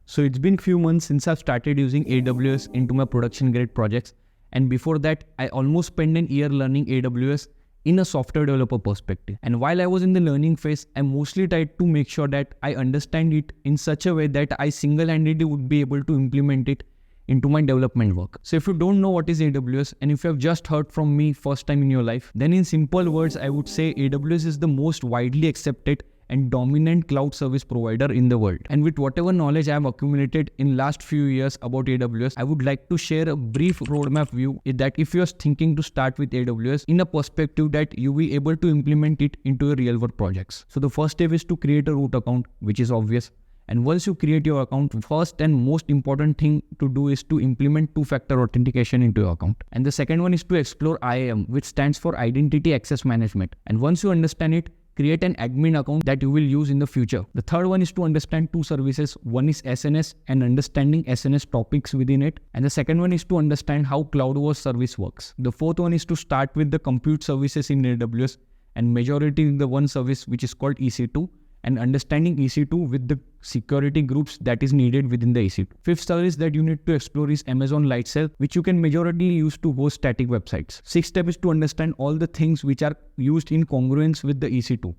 So it's been few months since I've started using AWS into my production grade projects. And before that, I almost spent an year learning AWS in a software developer perspective. And while I was in the learning phase, I mostly tried to make sure that I understand it in such a way that I single-handedly would be able to implement it into my development work. So if you don't know what is AWS and if you have just heard from me first time in your life, then in simple words, I would say AWS is the most widely accepted and dominant cloud service provider in the world. And with whatever knowledge I have accumulated in last few years about AWS, I would like to share a brief roadmap view that if you are thinking to start with AWS in a perspective that you will be able to implement it into your real world projects. So the first step is to create a root account, which is obvious. And once you create your account, first and most important thing to do is to implement two-factor authentication into your account. And the second one is to explore IAM, which stands for Identity Access Management. And once you understand it, create an admin account that you will use in the future. The third one is to understand two services. One is SNS and understanding SNS topics within it. And the second one is to understand how CloudWatch service works. The fourth one is to start with the compute services in AWS and majority in the one service which is called EC2 and understanding EC2 with the security groups that is needed within the EC2. Fifth service that you need to explore is Amazon Lightsail, which you can majorly use to host static websites. Sixth step is to understand all the things which are used in congruence with the EC2.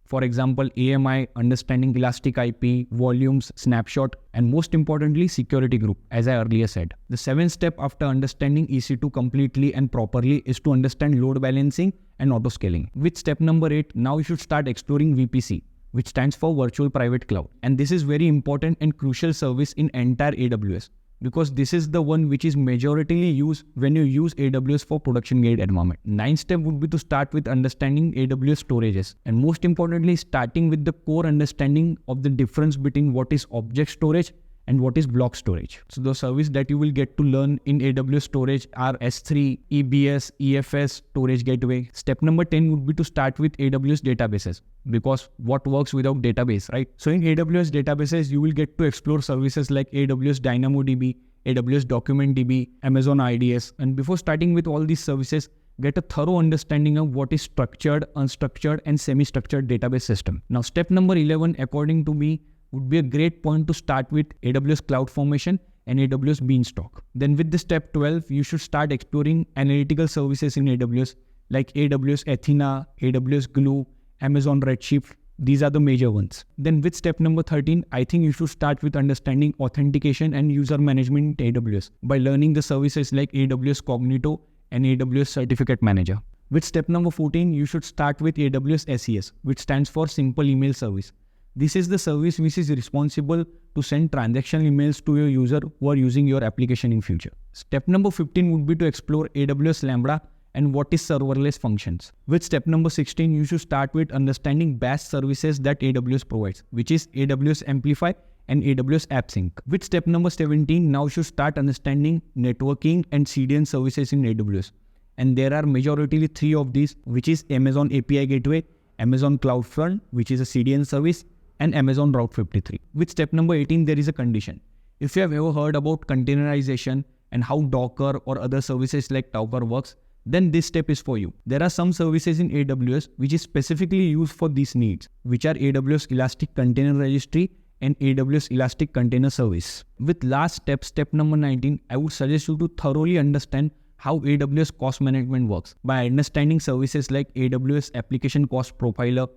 For example, AMI, understanding Elastic IP, volumes, snapshot, and most importantly, security group, as I earlier said. The seventh step after understanding EC2 completely and properly is to understand load balancing and auto scaling. With step number 8, now you should start exploring VPC, which stands for Virtual Private Cloud. And this is very important and crucial service in entire AWS because this is the one which is majoritarily used when you use AWS for production grade environment. Ninth step would be to start with understanding AWS storages and most importantly starting with the core understanding of the difference between what is object storage and what is block storage. So the service that you will get to learn in AWS storage are S3, EBS, EFS, storage gateway. Step number 10 would be to start with AWS databases because what works without database, right? So in AWS databases, you will get to explore services like AWS DynamoDB, AWS DocumentDB, Amazon IDS. And before starting with all these services, get a thorough understanding of what is structured, unstructured, and semi-structured database system. Now, step number 11, according to me, would be a great point to start with AWS CloudFormation and AWS Beanstalk. Then with the step 12, you should start exploring analytical services in AWS like AWS Athena, AWS Glue, Amazon Redshift. These are the major ones. Then with step number 13, I think you should start with understanding authentication and user management in AWS by learning the services like AWS Cognito and AWS Certificate Manager. With step number 14, you should start with AWS SES, which stands for Simple Email Service. This is the service which is responsible to send transactional emails to your user who are using your application in future. Step number 15 would be to explore AWS Lambda and what is serverless functions. With step number 16, you should start with understanding BaaS services that AWS provides, which is AWS Amplify and AWS AppSync. With step number 17, now you should start understanding networking and CDN services in AWS. And there are majority 3 of these, which is Amazon API Gateway, Amazon CloudFront, which is a CDN service, and Amazon Route 53. With step number 18, there is a condition. If you have ever heard about containerization and how Docker or other services like Docker works, then this step is for you. There are some services in AWS which is specifically used for these needs, which are AWS Elastic Container Registry and AWS Elastic Container Service. With last step, step number 19, I would suggest you to thoroughly understand how AWS cost management works by understanding services like AWS Application Cost Profiler,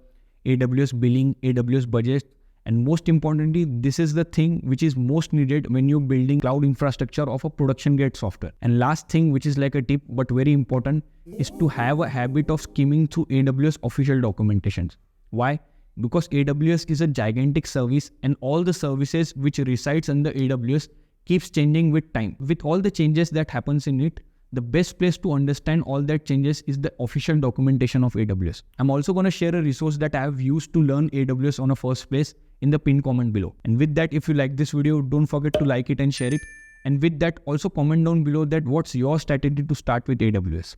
AWS Billing, AWS Budget, and most importantly, this is the thing which is most needed when you're building cloud infrastructure of a production grade software. And last thing, which is like a tip but very important, is to have a habit of skimming through AWS official documentations. Why? Because AWS is a gigantic service and all the services which resides under AWS keeps changing with time. With all the changes that happens in it, the best place to understand all that changes is the official documentation of AWS. I'm also going to share a resource that I have used to learn AWS on a first place in the pinned comment below. And with that, if you like this video, don't forget to like it and share it. And with that, also comment down below that what's your strategy to start with AWS.